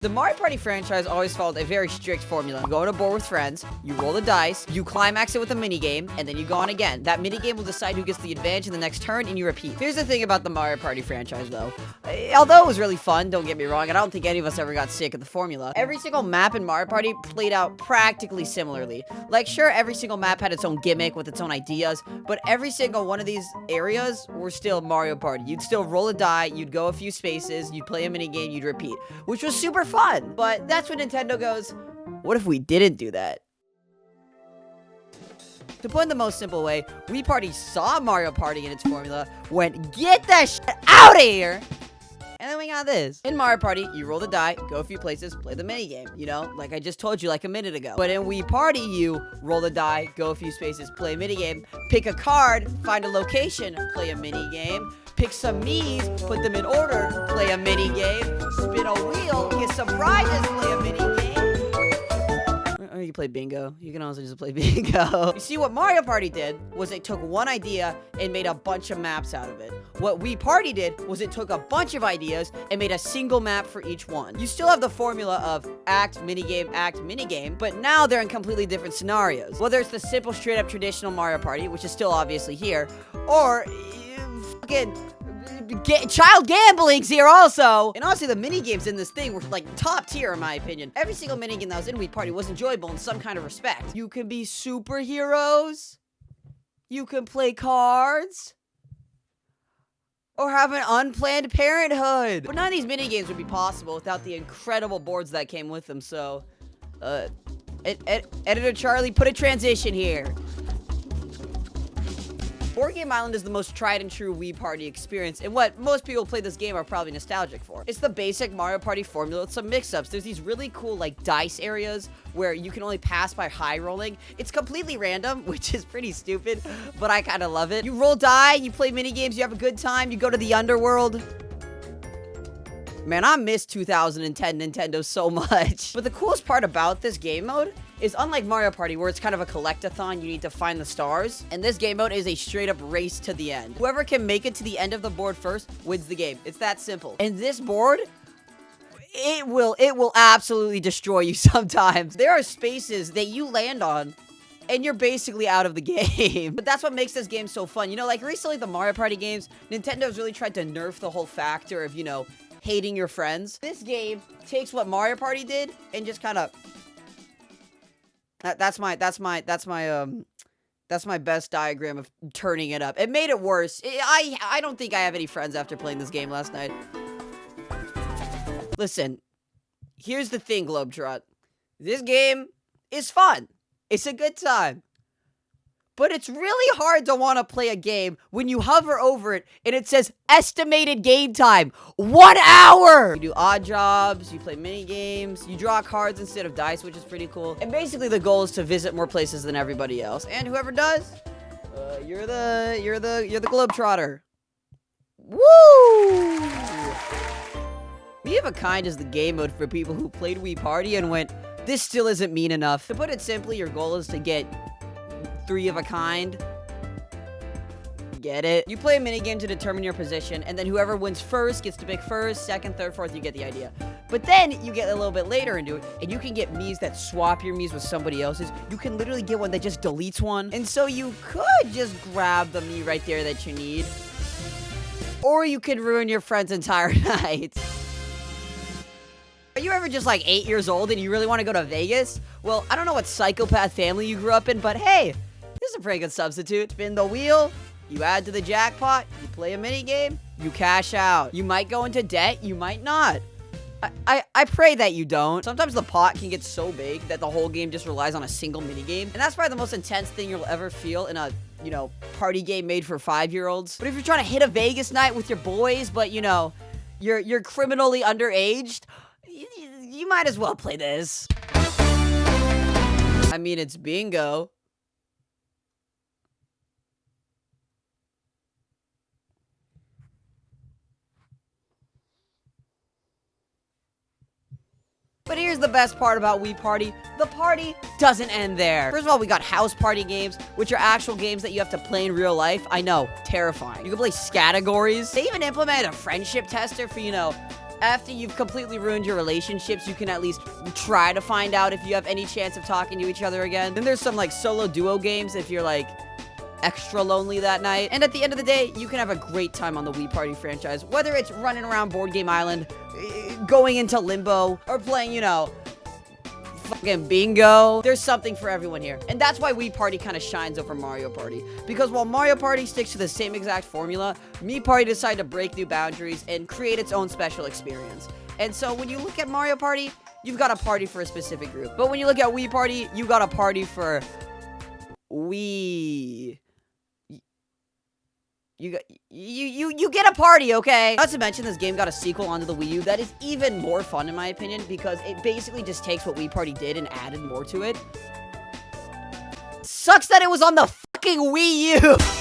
The Mario Party franchise always followed a very strict formula. You go on a board with friends, you roll the dice, you climax it with a minigame, and then you go on again. That minigame will decide who gets the advantage in the next turn, and you repeat. Here's the thing about the Mario Party franchise, though. Although it was really fun, don't get me wrong, and I don't think any of us ever got sick of the formula, every single map in Mario Party played out practically similarly. Like, sure, every single map had its own gimmick with its own ideas, but every single one of these areas were still Mario Party. You'd still roll a die, you'd go a few spaces, you'd play a minigame, you'd repeat, which was super fun. But that's when Nintendo goes, what if we didn't do that? To put in the most simple way, Wii Party saw Mario Party in its formula, went, get that shit out of here! And then we got this. In Mario Party, you roll the die, go a few places, play the minigame, you know? Like I just told you like a minute ago. But in Wii Party, you roll the die, go a few spaces, play a minigame, pick a card, find a location, play a minigame, pick some Miis, put them in order, play a minigame, spin a wheel, get some prizes, play a minigame. Or you play bingo. You can also just play bingo. You see, what Mario Party did was it took one idea and made a bunch of maps out of it. What Wii Party did was it took a bunch of ideas and made a single map for each one. You still have the formula of act, minigame, but now they're in completely different scenarios. Whether it's the simple, straight-up traditional Mario Party, which is still obviously here, or fucking child gambling's here also. And honestly, the minigames in this thing were like top tier in my opinion. Every single minigame that was in Wii Party was enjoyable in some kind of respect. You can be superheroes, you can play cards, or have an unplanned parenthood. But none of these minigames would be possible without the incredible boards that came with them. So, Editor Charlie, put a transition here. Board Game Island is the most tried and true Wii Party experience, and what most people who play this game are probably nostalgic for. It's the basic Mario Party formula with some mix-ups. There's these really cool, like, dice areas where you can only pass by high rolling. It's completely random, which is pretty stupid, but I kind of love it. You roll die, you play minigames, you have a good time, you go to the underworld. Man, I miss 2010 Nintendo so much. But the coolest part about this game mode is, unlike Mario Party, where it's kind of a collect-a-thon, you need to find the stars, and this game mode is a straight-up race to the end. Whoever can make it to the end of the board first wins the game. It's that simple. And this board, it will absolutely destroy you sometimes. There are spaces that you land on, and you're basically out of the game. But that's what makes this game so fun. You know, like recently the Mario Party games, Nintendo's really tried to nerf the whole factor of, you know, hating your friends. This game takes what Mario Party did and just kind of... That's my best diagram of turning it up. It made it worse. I don't think I have any friends after playing this game last night. Listen, here's the thing, Globetrot. This game is fun. It's a good time. But it's really hard to want to play a game when you hover over it and it says estimated game time. 1 hour! You do odd jobs, you play mini games, you draw cards instead of dice, which is pretty cool. And basically the goal is to visit more places than everybody else. And whoever does, you're the Globetrotter. Woo! Be of a Kind is the game mode for people who played Wii Party and went, this still isn't mean enough. To put it simply, your goal is to get 3 of a kind. Get it? You play a minigame to determine your position, and then whoever wins first gets to pick first, second, third, fourth, you get the idea. But then you get a little bit later into it, and you can get Miis that swap your Miis with somebody else's. You can literally get one that just deletes one. And so you could just grab the Mii right there that you need. Or you could ruin your friend's entire night. Are you ever just like 8 years old and you really want to go to Vegas? Well, I don't know what psychopath family you grew up in, but hey, this is a pretty good substitute. Spin the wheel, you add to the jackpot, you play a minigame, you cash out. You might go into debt, you might not. I pray that you don't. Sometimes the pot can get so big that the whole game just relies on a single minigame. And that's probably the most intense thing you'll ever feel in a, you know, party game made for 5-year-olds. But if you're trying to hit a Vegas night with your boys, but you know, you're criminally underaged, you might as well play this. I mean, it's bingo. But here's the best part about Wii Party. The party doesn't end there. First of all, we got house party games, which are actual games that you have to play in real life. I know, terrifying. You can play categories. They even implemented a friendship tester for, you know, after you've completely ruined your relationships, you can at least try to find out if you have any chance of talking to each other again. Then there's some, like, solo duo games if you're, like, extra lonely that night. And at the end of the day, you can have a great time on the Wii Party franchise, whether it's running around Board Game Island, going into Limbo, or playing, you know, fucking bingo. There's something for everyone here. And that's why Wii Party kind of shines over Mario Party. Because while Mario Party sticks to the same exact formula, Wii Party decided to break new boundaries and create its own special experience. And so when you look at Mario Party, you've got a party for a specific group. But when you look at Wii Party, you got a party for Wii. You get a party, okay? Not to mention, this game got a sequel onto the Wii U that is even more fun, in my opinion, because it basically just takes what Wii Party did and added more to it. Sucks that it was on the fucking Wii U!